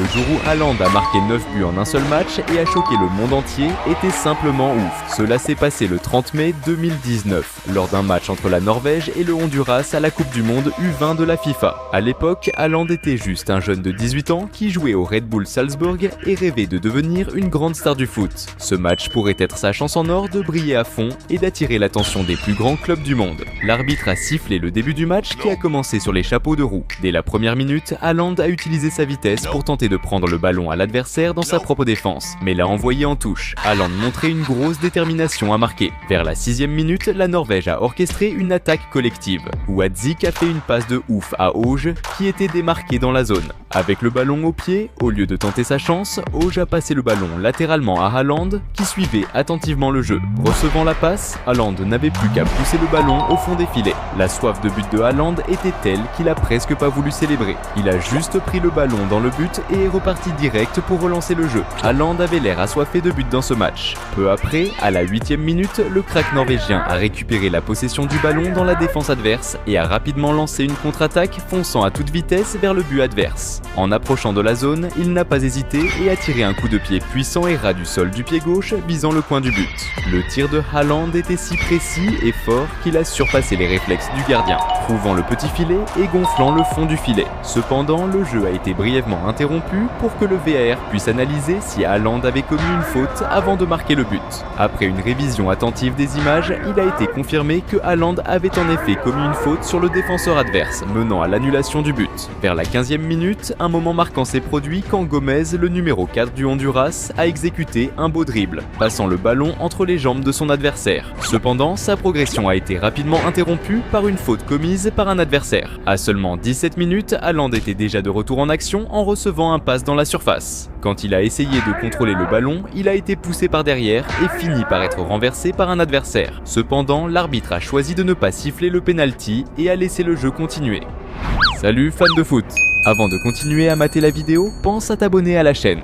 Le jour où Haaland a marqué 9 buts en un seul match et a choqué le monde entier était simplement ouf. Cela s'est passé le 30 mai 2019, lors d'un match entre la Norvège et le Honduras à la Coupe du Monde U20 de la FIFA. À l'époque, Haaland était juste un jeune de 18 ans qui jouait au Red Bull Salzbourg et rêvait de devenir une grande star du foot. Ce match pourrait être sa chance en or de briller à fond et d'attirer l'attention des plus grands clubs du monde. L'arbitre a sifflé le début du match qui a commencé sur les chapeaux de roue. Dès la première minute, Haaland a utilisé sa vitesse pour tenter de prendre le ballon à l'adversaire dans sa propre défense, mais l'a envoyé en touche. Haaland montrait une grosse détermination à marquer. Vers la 6e minute, la Norvège a orchestré une attaque collective. Wadzik a fait une passe de ouf à Auge qui était démarqué dans la zone. Avec le ballon au pied, au lieu de tenter sa chance, Auge a passé le ballon latéralement à Haaland qui suivait attentivement le jeu. Recevant la passe, Haaland n'avait plus qu'à pousser le ballon au fond des filets. La soif de but de Haaland était telle qu'il a presque pas voulu célébrer. Il a juste pris le ballon dans le but et est reparti direct pour relancer le jeu. Haaland avait l'air assoiffé de buts dans ce match. Peu après, à la 8e minute, le crack norvégien a récupéré la possession du ballon dans la défense adverse et a rapidement lancé une contre-attaque fonçant à toute vitesse vers le but adverse. En approchant de la zone, il n'a pas hésité et a tiré un coup de pied puissant et ras du sol du pied gauche visant le coin du but. Le tir de Haaland était si précis et fort qu'il a surpassé les réflexes du gardien, trouvant le petit filet et gonflant le fond du filet. Cependant, le jeu a été brièvement interrompu pour que le VAR puisse analyser si Haaland avait commis une faute avant de marquer le but. Après une révision attentive des images, il a été confirmé que Haaland avait en effet commis une faute sur le défenseur adverse, menant à l'annulation du but. Vers la 15e minute, un moment marquant s'est produit quand Gomez, le numéro 4 du Honduras, a exécuté un beau dribble, passant le ballon entre les jambes de son adversaire. Cependant, sa progression a été rapidement interrompue par une faute commise par un adversaire. À seulement 17 minutes, Haaland était déjà de retour en action en recevant un passe dans la surface. Quand il a essayé de contrôler le ballon, il a été poussé par derrière et fini par être renversé par un adversaire. Cependant, l'arbitre a choisi de ne pas siffler le penalty et a laissé le jeu continuer. Salut fans de foot! Avant de continuer à mater la vidéo, pense à t'abonner à la chaîne.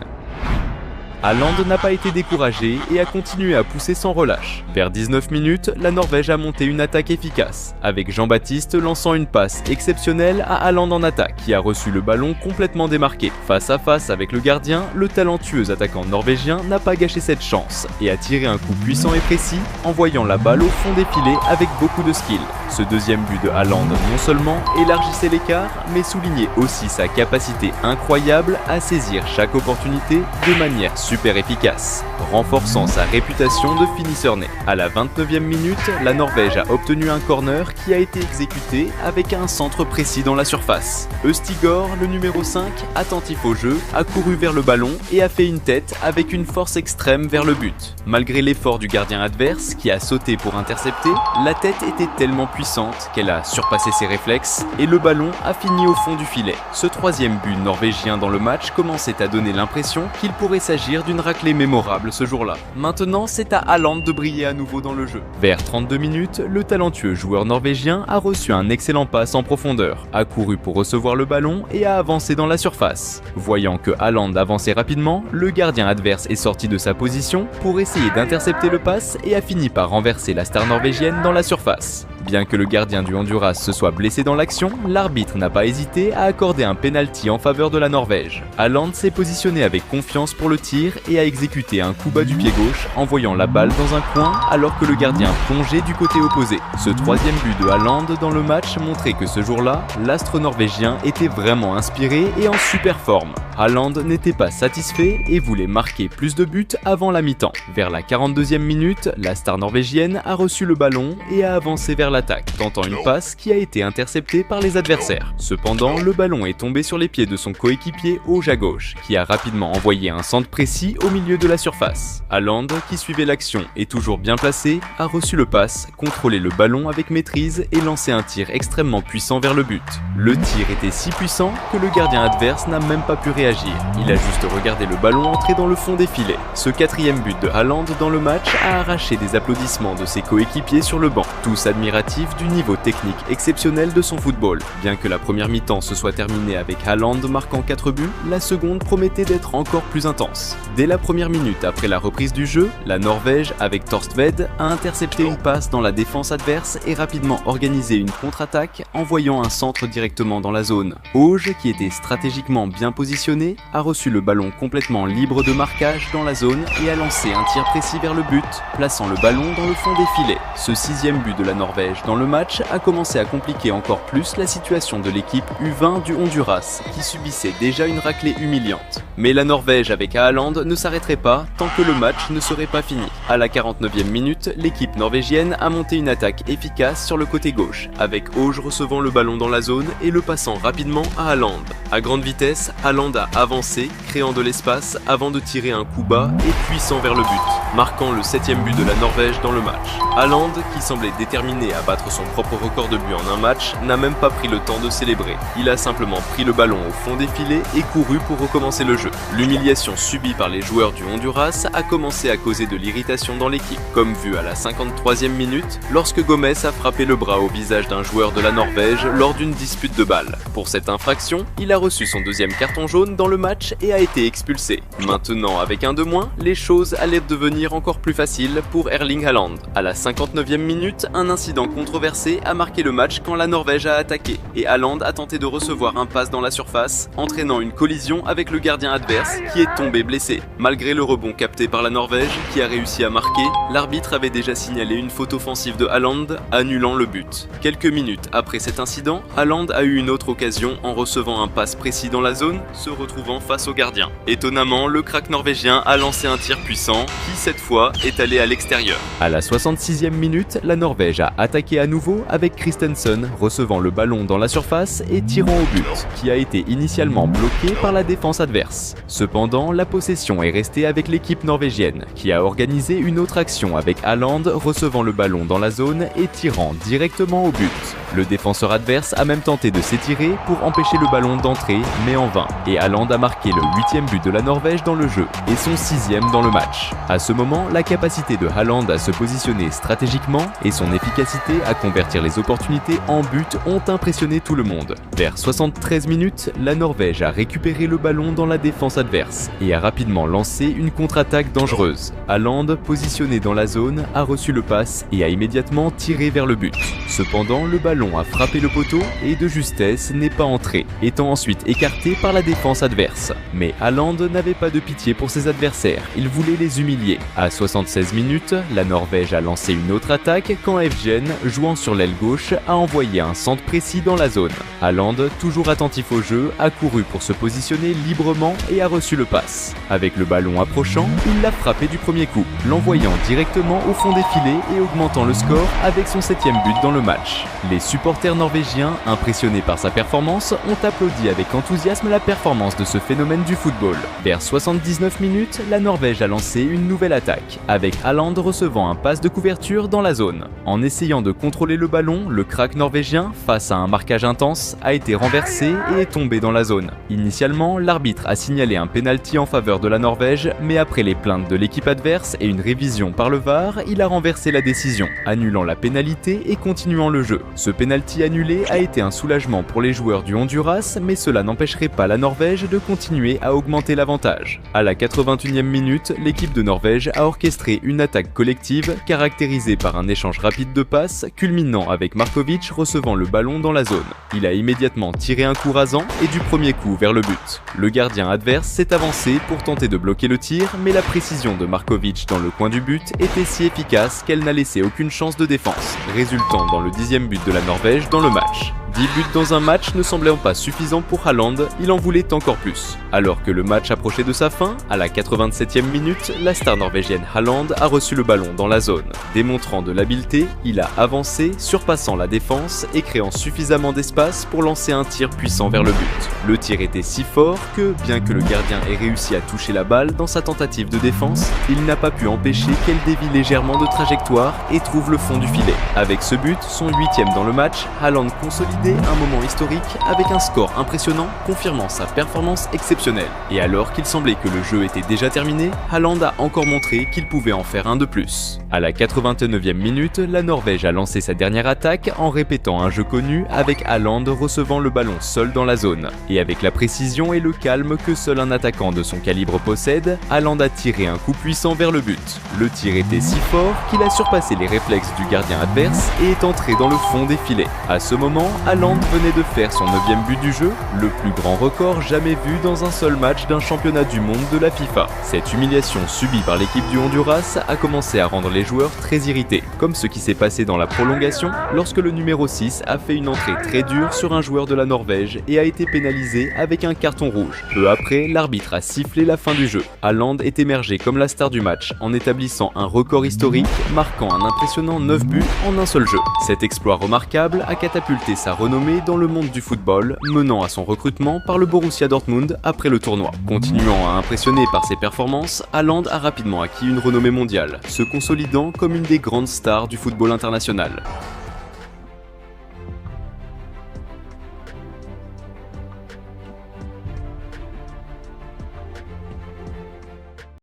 Haaland n'a pas été découragé et a continué à pousser sans relâche. Vers 19 minutes, la Norvège a monté une attaque efficace, avec Jean-Baptiste lançant une passe exceptionnelle à Haaland en attaque, qui a reçu le ballon complètement démarqué. Face à face avec le gardien, le talentueux attaquant norvégien n'a pas gâché cette chance et a tiré un coup puissant et précis, envoyant la balle au fond des filets avec beaucoup de skill. Ce deuxième but de Haaland non seulement élargissait l'écart, mais soulignait aussi sa capacité incroyable à saisir chaque opportunité de manière super efficace, renforçant sa réputation de finisseur né. À la 29e minute, la Norvège a obtenu un corner qui a été exécuté avec un centre précis dans la surface. Østigård, le numéro 5, attentif au jeu, a couru vers le ballon et a fait une tête avec une force extrême vers le but. Malgré l'effort du gardien adverse qui a sauté pour intercepter, la tête était tellement puissante qu'elle a surpassé ses réflexes et le ballon a fini au fond du filet. Ce troisième but norvégien dans le match commençait à donner l'impression qu'il pourrait s'agir d'une raclée mémorable ce jour-là. Maintenant, c'est à Haaland de briller à nouveau dans le jeu. Vers 32 minutes, le talentueux joueur norvégien a reçu un excellent passe en profondeur, a couru pour recevoir le ballon et a avancé dans la surface. Voyant que Haaland avançait rapidement, le gardien adverse est sorti de sa position pour essayer d'intercepter le passe et a fini par renverser la star norvégienne dans la surface. Bien que le gardien du Honduras se soit blessé dans l'action, l'arbitre n'a pas hésité à accorder un penalty en faveur de la Norvège. Haaland s'est positionné avec confiance pour le tir et a exécuté un coup bas du pied gauche, envoyant la balle dans un coin alors que le gardien plongeait du côté opposé. Ce troisième but de Haaland dans le match montrait que ce jour-là, l'astre norvégien était vraiment inspiré et en super forme. Haaland n'était pas satisfait et voulait marquer plus de buts avant la mi-temps. Vers la 42e minute, la star norvégienne a reçu le ballon et a avancé vers l'attaque, tentant une passe qui a été interceptée par les adversaires. Cependant, le ballon est tombé sur les pieds de son coéquipier Auge à gauche, qui a rapidement envoyé un centre précis au milieu de la surface. Haaland, qui suivait l'action et toujours bien placé, a reçu le pass, contrôlé le ballon avec maîtrise et lancé un tir extrêmement puissant vers le but. Le tir était si puissant que le gardien adverse n'a même pas pu réagir. Il a juste regardé le ballon entrer dans le fond des filets. Ce quatrième but de Haaland dans le match a arraché des applaudissements de ses coéquipiers sur le banc, tous admiratifs démonstratif du niveau technique exceptionnel de son football. Bien que la première mi-temps se soit terminée avec Haaland marquant 4 buts, la seconde promettait d'être encore plus intense. Dès la première minute après la reprise du jeu, la Norvège, avec Thorstvedt, a intercepté une passe dans la défense adverse et rapidement organisé une contre-attaque, envoyant un centre directement dans la zone. Auge, qui était stratégiquement bien positionné, a reçu le ballon complètement libre de marquage dans la zone et a lancé un tir précis vers le but, plaçant le ballon dans le fond des filets. Ce 6e but de la Norvège dans le match a commencé à compliquer encore plus la situation de l'équipe U20 du Honduras, qui subissait déjà une raclée humiliante. Mais la Norvège avec Haaland ne s'arrêterait pas tant que le match ne serait pas fini. À la 49e minute, l'équipe norvégienne a monté une attaque efficace sur le côté gauche, avec Auge recevant le ballon dans la zone et le passant rapidement à Haaland. À grande vitesse, Haaland a avancé, créant de l'espace avant de tirer un coup bas et puissant vers le but, marquant le 7e but de la Norvège dans le match. Haaland, qui semblait déterminé à battre son propre record de buts en un match, n'a même pas pris le temps de célébrer. Il a simplement pris le ballon au fond des filets et couru pour recommencer le jeu. L'humiliation subie par les joueurs du Honduras a commencé à causer de l'irritation dans l'équipe, comme vu à la 53e minute, lorsque Gomez a frappé le bras au visage d'un joueur de la Norvège lors d'une dispute de balles. Pour cette infraction, il a reçu son 2e carton jaune dans le match et a été expulsé. Maintenant, avec un de moins, les choses allaient devenir encore plus faciles pour Erling Haaland. À la 59e minute, un incident controversé a marqué le match quand la Norvège a attaqué et Haaland a tenté de recevoir un passe dans la surface, entraînant une collision avec le gardien adverse qui est tombé blessé. Malgré le rebond capté par la Norvège, qui a réussi à marquer, l'arbitre avait déjà signalé une faute offensive de Haaland, annulant le but. Quelques minutes après cet incident, Haaland a eu une autre occasion en recevant un passe précis dans la zone, se retrouvant face au gardien. Étonnamment, le crack norvégien a lancé un tir puissant, qui cette fois est allé à l'extérieur. À la 66e minute, la Norvège a attaqué à nouveau avec Christensen recevant le ballon dans la surface et tirant au but, qui a été initialement bloqué par la défense adverse. Cependant, la possession est restée avec l'équipe norvégienne, qui a organisé une autre action avec Haaland recevant le ballon dans la zone et tirant directement au but. Le défenseur adverse a même tenté de s'étirer pour empêcher le ballon d'entrer, mais en vain, et Haaland a marqué le 8e but de la Norvège dans le jeu, et son 6e dans le match. À ce moment, la capacité de Haaland à se positionner stratégiquement et son efficacité à convertir les opportunités en but ont impressionné tout le monde. Vers 73 minutes, la Norvège a récupéré le ballon dans la défense adverse et a rapidement lancé une contre-attaque dangereuse. Haaland, positionné dans la zone, a reçu le pass et a immédiatement tiré vers le but. Cependant, le ballon a frappé le poteau et de justesse n'est pas entré, étant ensuite écarté par la défense adverse. Mais Haaland n'avait pas de pitié pour ses adversaires, il voulait les humilier. À 76 minutes, la Norvège a lancé une autre attaque quand Evgen, jouant sur l'aile gauche, a envoyé un centre précis dans la zone. Haaland, toujours attentif au jeu, a couru pour se positionner librement et a reçu le pass. Avec le ballon approchant, il l'a frappé du premier coup, l'envoyant directement au fond des filets et augmentant le score avec son 7e but dans le match. Les supporters norvégiens, impressionnés par sa performance, ont applaudi avec enthousiasme la performance de ce phénomène du football. Vers 79 minutes, la Norvège a lancé une nouvelle attaque, avec Haaland recevant un pass de couverture dans la zone. En essayant de contrôler le ballon, le crack norvégien, face à un marquage intense, a été renversé et est tombé dans la zone. Initialement, l'arbitre a signalé un pénalty en faveur de la Norvège, mais après les plaintes de l'équipe adverse et une révision par le VAR, il a renversé la décision, annulant la pénalité et continuant le jeu. Ce pénalty annulé a été un soulagement pour les joueurs du Honduras, mais cela n'empêcherait pas la Norvège de continuer à augmenter l'avantage. À la 81e minute, l'équipe de Norvège a orchestré une attaque collective caractérisée par un échange rapide de passes, culminant avec Markovic recevant le ballon dans la zone. Il a immédiatement tiré un coup rasant et du premier coup vers le but. Le gardien adverse s'est avancé pour tenter de bloquer le tir, mais la précision de Markovic dans le coin du but était si efficace qu'elle n'a laissé aucune chance de défense, résultant dans le 10e but de la Norvège dans le match. 10 buts dans un match ne semblant pas suffisant pour Haaland, il en voulait encore plus. Alors que le match approchait de sa fin, à la 87e minute, la star norvégienne Haaland a reçu le ballon dans la zone. Démontrant de l'habileté, il a avancé, surpassant la défense et créant suffisamment d'espace pour lancer un tir puissant vers le but. Le tir était si fort que, bien que le gardien ait réussi à toucher la balle dans sa tentative de défense, il n'a pas pu empêcher qu'elle dévie légèrement de trajectoire et trouve le fond du filet. Avec ce but, son 8e dans le match, Haaland consolidait validé un moment historique avec un score impressionnant confirmant sa performance exceptionnelle. Et alors qu'il semblait que le jeu était déjà terminé, Haaland a encore montré qu'il pouvait en faire un de plus. À la 89e minute, la Norvège a lancé sa dernière attaque en répétant un jeu connu avec Haaland recevant le ballon seul dans la zone. Et avec la précision et le calme que seul un attaquant de son calibre possède, Haaland a tiré un coup puissant vers le but. Le tir était si fort qu'il a surpassé les réflexes du gardien adverse et est entré dans le fond des filets. À ce moment, Haaland venait de faire son 9e but du jeu, le plus grand record jamais vu dans un seul match d'un championnat du monde de la FIFA. Cette humiliation subie par l'équipe du Honduras a commencé à rendre les joueurs très irrités, comme ce qui s'est passé dans la prolongation lorsque le numéro 6 a fait une entrée très dure sur un joueur de la Norvège et a été pénalisé avec un carton rouge. Peu après, l'arbitre a sifflé la fin du jeu. Haaland est émergé comme la star du match en établissant un record historique, marquant un impressionnant 9 buts en un seul jeu. Cet exploit remarquable a catapulté sa renommée dans le monde du football, menant à son recrutement par le Borussia Dortmund après le tournoi. Continuant à impressionner par ses performances, Haaland a rapidement acquis une renommée mondiale, se consolidant comme une des grandes stars du football international.